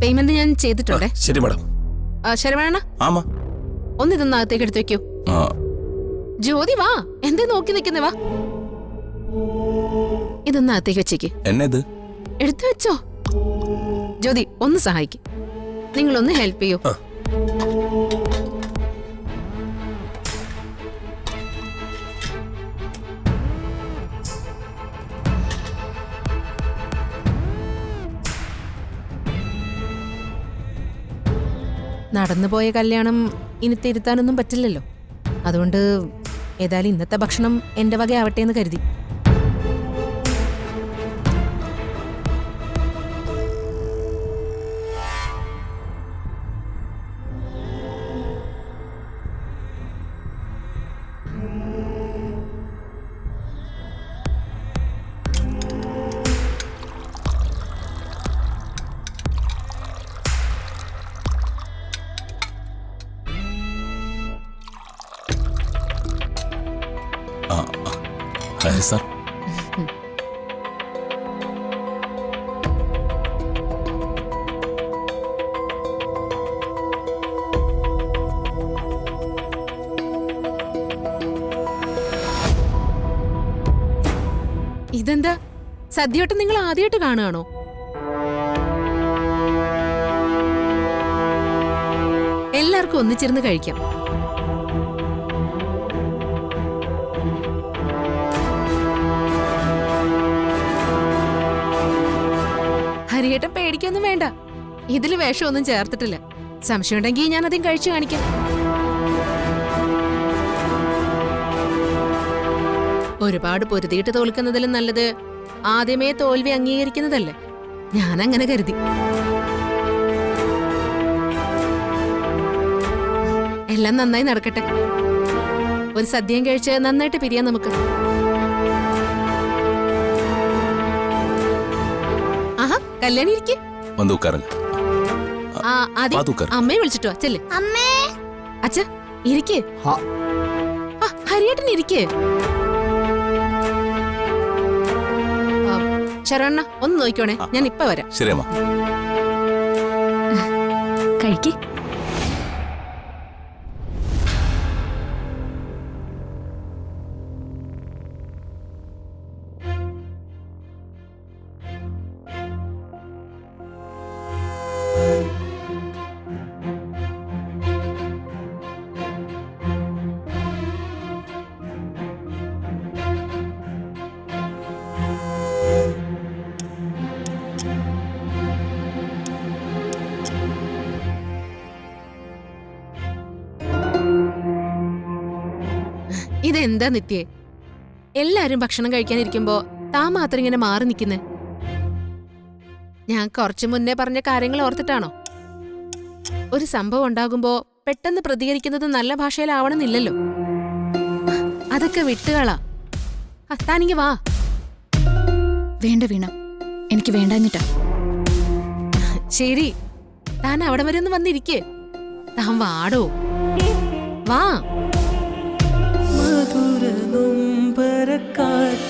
Payment ഞാൻ ചെയ്തിട്ടുണ്ടേ. ശരി madam. Saravana ആമാ, ഒന്ന് ഇതൊന്ന് അകത്തേക്ക് എടുത്തു വെക്കൂ. ജ്യോതി വാ, എന്തേ നോക്കി നിൽക്കുന്നേ, വാ ഇതൊന്ന് അകത്തേക്ക് വെച്ചേക്ക്. എന്നെ ഇത് എടുത്തു വെച്ചോ. ജ്യോതി ഒന്ന് സഹായിക്കും, നിങ്ങളൊന്ന് ഹെൽപ്പ് ചെയ്യൂ. നടന്നുപോയ കല്യാണം ഇനി തിരുത്താനൊന്നും പറ്റില്ലല്ലോ. അതുകൊണ്ട് ഏതായാലും ഇന്നത്തെ ഭക്ഷണം എന്റെ വകയാവട്ടെ എന്ന് കരുതി. സാർ, ഇതെന്താ സദ്യയോട്ട് നിങ്ങൾ ആദ്യമായിട്ട് കാണുകയാണോ? എല്ലാവർക്കും ഒന്നിച്ചിരുന്ന് കഴിക്കാം. ഹരിയേട്ടൻ പേടിക്കൊന്നും വേണ്ട, ഇതില് വേഷമൊന്നും ചേർത്തിട്ടില്ല. സംശയം ഉണ്ടെങ്കിൽ ഞാൻ അതും കഴിച്ചു കാണിക്കാം. ഒരുപാട് പൊരുതിയിട്ട് തോൽക്കുന്നതിലും നല്ലത് ആദ്യമേ തോൽവി അംഗീകരിക്കുന്നതല്ലേ. ഞാൻ അങ്ങനെ കരുതി. എല്ലാം നന്നായി നടക്കട്ടെ. ഒരു സദ്യയും കഴിച്ച് നന്നായിട്ട് പിരിയാം നമുക്ക്. ആഹാ, കല്യാണി ഇരിക്കേ. അമ്മയെ വിളിച്ചിട്ടോ ചെല്ലേ. അച്ഛ ഇരിക്കേ. ഹരിയേട്ടൻ ഇരിക്കേ. ശരവണ്ണ ഒന്ന് നോക്കിക്കോണേ, ഞാൻ ഇപ്പൊ വരാം. ശരി അമ്മ. കഴിക്കേ. ഇതെന്താ നിത്യേ, എല്ലാരും ഭക്ഷണം കഴിക്കാനിരിക്കുമ്പോ താൻ മാത്രം ഇങ്ങനെ മാറി നിൽക്കുന്നേ? ഞാൻ കുറച്ചു മുന്നേ പറഞ്ഞ കാര്യങ്ങൾ ഓർത്തിട്ടാണോ? ഒരു സംഭവം ഉണ്ടാകുമ്പോ പെട്ടെന്ന് പ്രതികരിക്കുന്നത് നല്ല ഭാഷയിലാവണമെന്നില്ലല്ലോ. അതൊക്കെ വിട്ടുകളാ. താനിങ്ങി വാ. വേണ്ട വീണ, എനിക്ക് വേണ്ടാഞ്ഞിട്ടാ. ശരി, താൻ അവിടെ വരെ ഒന്ന് വന്നിരിക്കേ. താൻ വാടോ, വാ. മധുര നൊമ്പരക്കാറ്റ്